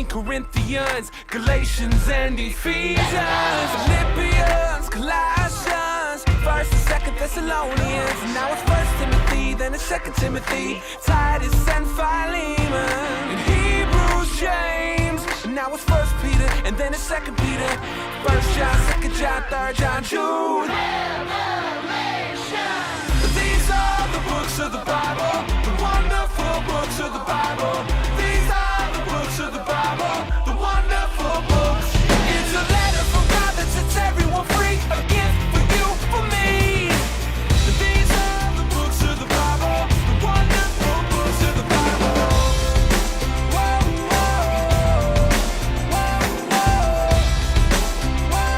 Corinthians, Galatians, and Ephesians, Philippians, Colossians, 1st and 2nd Thessalonians, and now it's 1st Timothy, then it's 2nd Timothy, Titus and Philemon, and Hebrews, James, and now it's 1st Peter, and then it's 2nd Peter, 1st John, 2nd John, 3rd John, Jude, Revelation. These are the books of the Bible, the wonderful books of the Bible. These are the books of the Bible, the wonderful books. It's a letter from God that sets everyone free, a gift for you, for me. These are the books of the Bible, the wonderful books of the Bible. Whoa, whoa, whoa, whoa, whoa.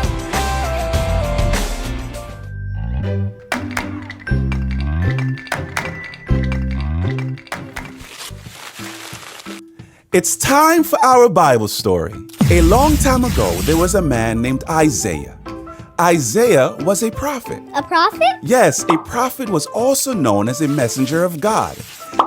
It's time for our Bible story. A long time ago, there was a man named Isaiah. Isaiah was a prophet. A prophet? Yes, a prophet was also known as a messenger of God.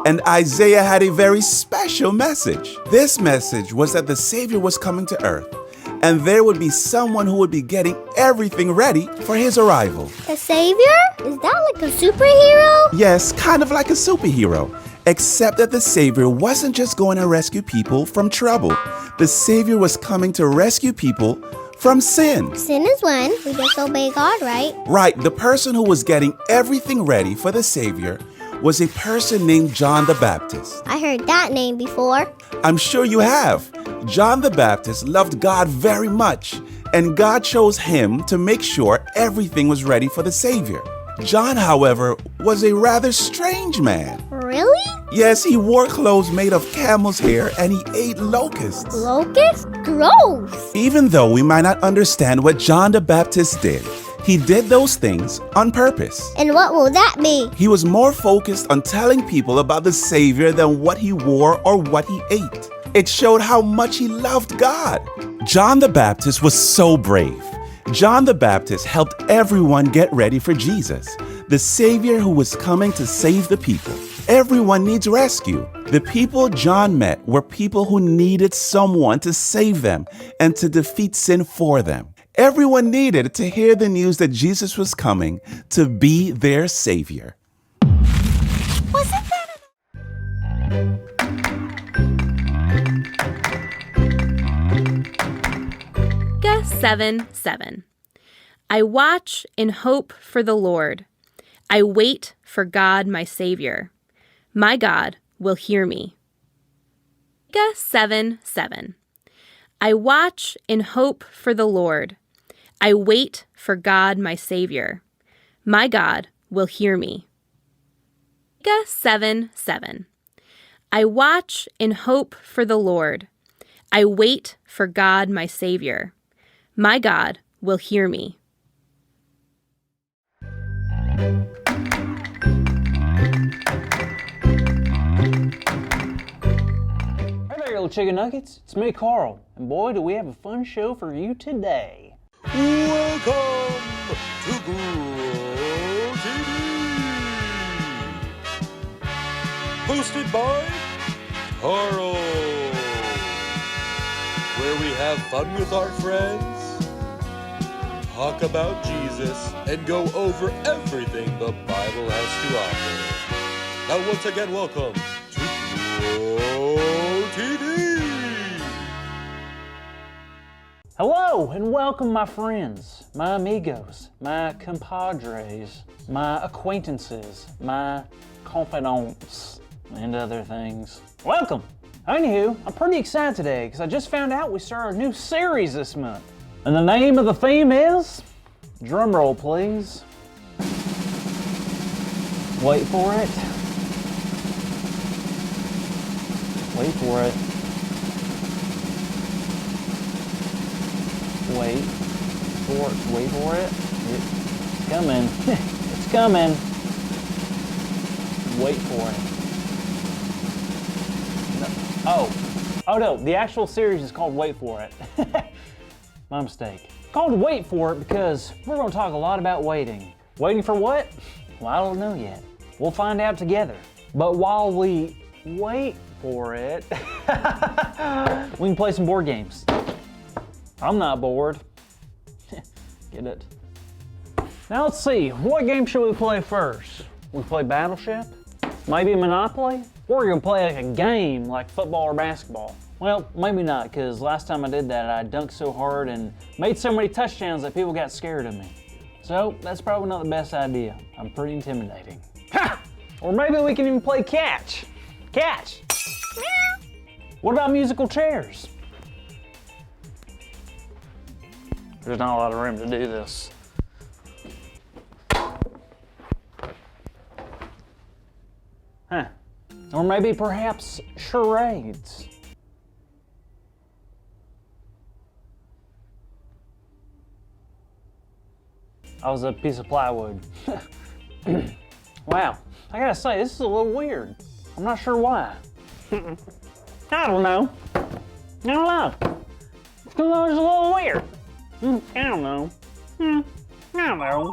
And Isaiah had a very special message. This message was that the Savior was coming to earth, and there would be someone who would be getting everything ready for his arrival. The Savior? Is that like a superhero? Yes, kind of like a superhero. Except that the Savior wasn't just going to rescue people from trouble. The Savior was coming to rescue people from sin. Sin is when we disobey God, right? Right, the person who was getting everything ready for the Savior was a person named John the Baptist. I heard that name before. I'm sure you have. John the Baptist loved God very much, and God chose him to make sure everything was ready for the Savior. John, however, was a rather strange man. Really? Yes, he wore clothes made of camel's hair and he ate locusts. Locusts? Gross! Even though we might not understand what John the Baptist did, he did those things on purpose. And what will that be? He was more focused on telling people about the Savior than what he wore or what he ate. It showed how much he loved God. John the Baptist was so brave. John the Baptist helped everyone get ready for Jesus, the Savior who was coming to save the people. Everyone needs rescue. The people John met were people who needed someone to save them and to defeat sin for them. Everyone needed to hear the news that Jesus was coming to be their Savior. Wasn't that Luke 7:7. I watch in hope for the Lord. I wait for God my Savior. My God will hear me. Luke 7:7. I watch in hope for the Lord. I wait for God my Savior. My God will hear me. Luke 7:7. I watch in hope for the Lord. I wait for God my Savior. My God will hear me. Hey there, little chicken nuggets. It's me, Carl. And boy, do we have a fun show for you today. Welcome to Grow TV. Hosted by Carl. Where we have fun with our friends, talk about Jesus, and go over everything the Bible has to offer. Now once again, welcome to Grow TV. Hello, and welcome, my friends, my amigos, my compadres, my acquaintances, my confidants, and other things. Welcome. Anywho, I'm pretty excited today because I just found out we started a new series this month. And the name of the theme is, drumroll please. Wait for it. Wait for it. Wait for it. It's coming. It's coming. Wait for it. No. Oh no, the actual series is called Wait For It. My mistake. Called Wait For It because we're going to talk a lot about waiting. Waiting for what? Well, I don't know yet. We'll find out together. But while we wait for it, we can play some board games. I'm not bored. Get it? Now let's see, what game should we play first? We play Battleship? Maybe Monopoly? Or we're gonna play like a game like football or basketball. Well, maybe not, because last time I did that, I dunked so hard and made so many touchdowns that people got scared of me. So that's probably not the best idea. I'm pretty intimidating. Ha! Or maybe we can even play catch. Catch! What about musical chairs? There's not a lot of room to do this. Huh. Or maybe perhaps charades. I was a piece of plywood. Wow, I gotta say, this is a little weird. I'm not sure why. I don't know. I don't know. It's a little weird. I don't know. I don't know.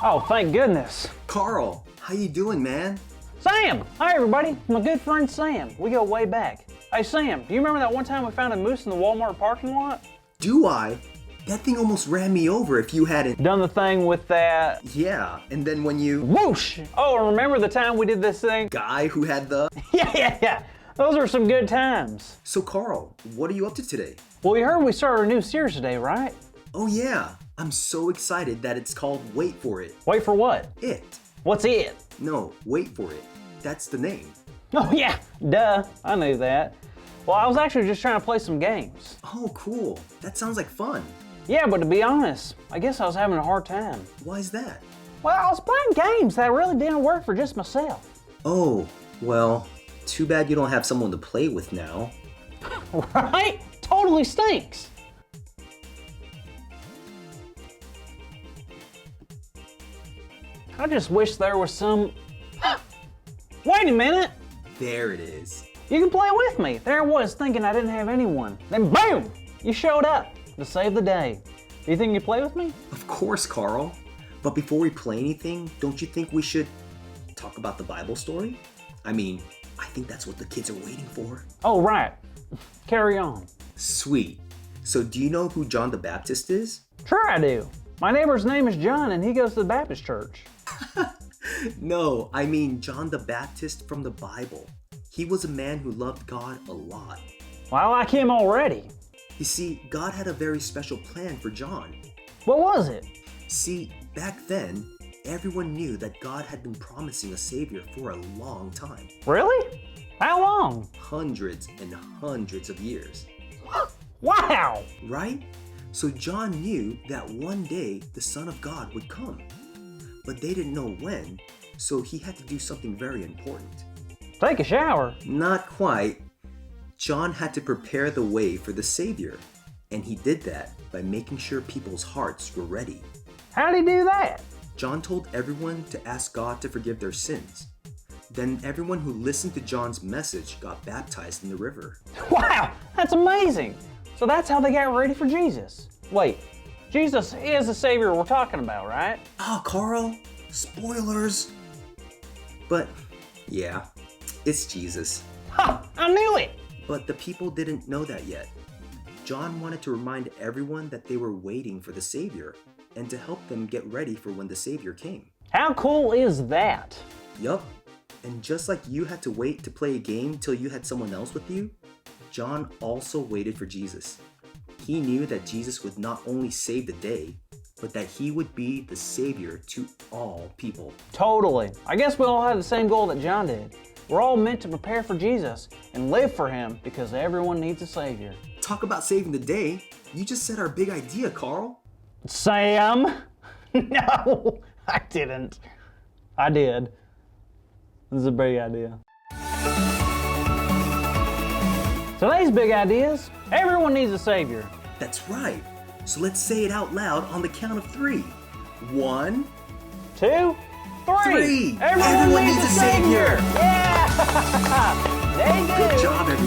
Oh, thank goodness. Carl, how you doing, man? Sam! Hi, everybody. My good friend Sam. We go way back. Hey, Sam, do you remember that one time we found a moose in the Walmart parking lot? Do I? That thing almost ran me over if you hadn't... Done the thing with that... Yeah, and then when you... Whoosh! Oh, and remember the time we did this thing? Guy who had the... Yeah. Those are some good times. So Carl, what are you up to today? Well, you heard we started a new series today, right? Oh yeah, I'm so excited that it's called Wait For It. Wait for what? It. What's it? No, Wait For It. That's the name. Oh yeah, duh, I knew that. Well, I was actually just trying to play some games. Oh, cool. That sounds like fun. Yeah, but to be honest, I guess I was having a hard time. Why is that? Well, I was playing games that really didn't work for just myself. Oh, well, too bad you don't have someone to play with now. Right? Totally stinks. I just wish there was some... Wait a minute! There it is. You can play with me. There I was thinking I didn't have anyone. Then boom! You showed up to save the day. Do you think you can play with me? Of course, Carl. But before we play anything, don't you think we should talk about the Bible story? I mean, I think that's what the kids are waiting for. Oh, right. Carry on. Sweet. So do you know who John the Baptist is? Sure I do. My neighbor's name is John and he goes to the Baptist church. No, I mean John the Baptist from the Bible. He was a man who loved God a lot. Well, I like him already. You see, God had a very special plan for John. What was it? See, back then, everyone knew that God had been promising a savior for a long time. Really? How long? Hundreds and hundreds of years. Wow! Right? So John knew that one day the Son of God would come. But they didn't know when, so he had to do something very important. Take a shower. Not quite. John had to prepare the way for the Savior, and he did that by making sure people's hearts were ready. How'd he do that? John told everyone to ask God to forgive their sins. Then everyone who listened to John's message got baptized in the river. Wow, that's amazing. So that's how they got ready for Jesus. Wait, Jesus is the Savior we're talking about, right? Oh, Carl, spoilers. But yeah, it's Jesus. Ha, I knew it. But the people didn't know that yet. John wanted to remind everyone that they were waiting for the Savior and to help them get ready for when the Savior came. How cool is that? Yup. And just like you had to wait to play a game till you had someone else with you, John also waited for Jesus. He knew that Jesus would not only save the day, but that he would be the Savior to all people. Totally. I guess we all have the same goal that John did. We're all meant to prepare for Jesus and live for him because everyone needs a Savior. Talk about saving the day. You just said our big idea, Carl. Sam? No, I didn't. I did. This is a big idea. Today's big idea is everyone needs a Savior. That's right. So let's say it out loud on the count of 3. 1, 2, 3. Everyone needs a savior. Yeah! They do. Good job, everyone.